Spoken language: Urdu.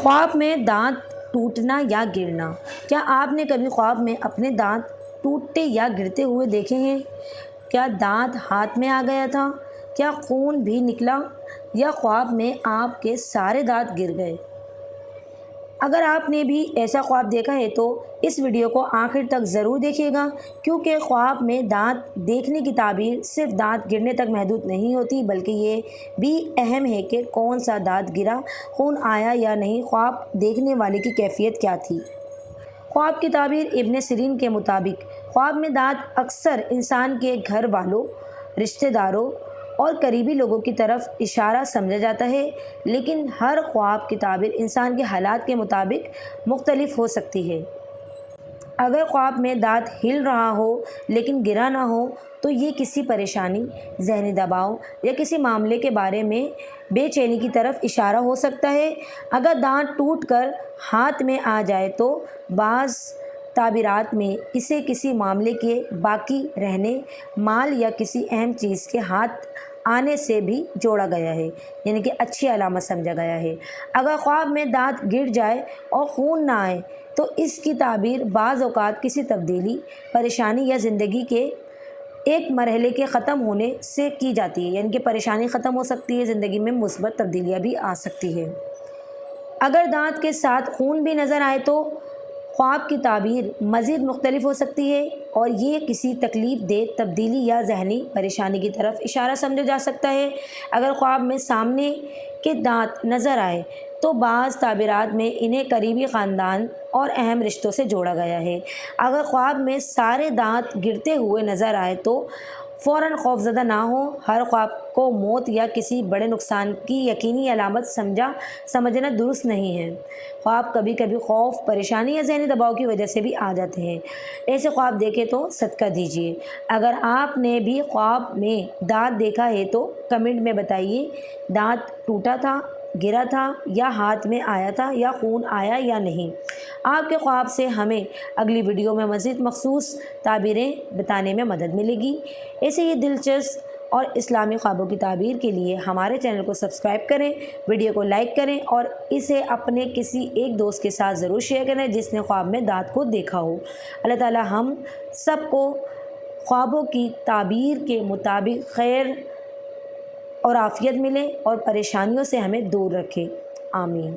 خواب میں دانت ٹوٹنا یا گرنا۔ کیا آپ نے کبھی خواب میں اپنے دانت ٹوٹتے یا گرتے ہوئے دیکھے ہیں؟ کیا دانت ہاتھ میں آ گیا تھا؟ کیا خون بھی نکلا یا خواب میں آپ کے سارے دانت گر گئے؟ اگر آپ نے بھی ایسا خواب دیکھا ہے تو اس ویڈیو کو آخر تک ضرور دیکھیے گا، کیونکہ خواب میں دانت دیکھنے کی تعبیر صرف دانت گرنے تک محدود نہیں ہوتی، بلکہ یہ بھی اہم ہے کہ کون سا دانت گرا، خون آیا یا نہیں، خواب دیکھنے والے کی کیفیت کیا تھی۔ خواب کی تعبیر ابن سیرین کے مطابق خواب میں دانت اکثر انسان کے گھر والوں، رشتہ داروں اور قریبی لوگوں کی طرف اشارہ سمجھا جاتا ہے، لیکن ہر خواب کی تعبیر انسان کے حالات کے مطابق مختلف ہو سکتی ہے۔ اگر خواب میں دانت ہل رہا ہو لیکن گرا نہ ہو تو یہ کسی پریشانی، ذہنی دباؤ یا کسی معاملے کے بارے میں بے چینی کی طرف اشارہ ہو سکتا ہے۔ اگر دانت ٹوٹ کر ہاتھ میں آ جائے تو بعض تعبیرات میں اسے کسی معاملے کے باقی رہنے، مال یا کسی اہم چیز کے ہاتھ آنے سے بھی جوڑا گیا ہے، یعنی کہ اچھی علامت سمجھا گیا ہے۔ اگر خواب میں دانت گر جائے اور خون نہ آئے تو اس کی تعبیر بعض اوقات کسی تبدیلی، پریشانی یا زندگی کے ایک مرحلے کے ختم ہونے سے کی جاتی ہے، یعنی کہ پریشانی ختم ہو سکتی ہے، زندگی میں مثبت تبدیلیاں بھی آ سکتی ہے۔ اگر دانت کے ساتھ خون بھی نظر آئے تو خواب کی تعبیر مزید مختلف ہو سکتی ہے اور یہ کسی تکلیف دہ تبدیلی یا ذہنی پریشانی کی طرف اشارہ سمجھا جا سکتا ہے۔ اگر خواب میں سامنے کے دانت نظر آئے تو بعض تعبیرات میں انہیں قریبی خاندان اور اہم رشتوں سے جوڑا گیا ہے۔ اگر خواب میں سارے دانت گرتے ہوئے نظر آئے تو فوراً خوفزدہ نہ ہو، ہر خواب کو موت یا کسی بڑے نقصان کی یقینی علامت سمجھنا درست نہیں ہے۔ خواب کبھی کبھی خوف، پریشانی یا ذہنی دباؤ کی وجہ سے بھی آ جاتے ہیں۔ ایسے خواب دیکھیں تو صدقہ دیجیے۔ اگر آپ نے بھی خواب میں دانت دیکھا ہے تو کمنٹ میں بتائیے، دانت ٹوٹا تھا، گرا تھا یا ہاتھ میں آیا تھا یا خون آیا یا نہیں۔ آپ کے خواب سے ہمیں اگلی ویڈیو میں مزید مخصوص تعبیریں بتانے میں مدد ملے گی۔ ایسے ہی دلچسپ اور اسلامی خوابوں کی تعبیر کے لیے ہمارے چینل کو سبسکرائب کریں، ویڈیو کو لائک کریں اور اسے اپنے کسی ایک دوست کے ساتھ ضرور شیئر کریں جس نے خواب میں دانت کو دیکھا ہو۔ اللہ تعالی ہم سب کو خوابوں کی تعبیر کے مطابق خیر اور عافیت ملے اور پریشانیوں سے ہمیں دور رکھے۔ آمین۔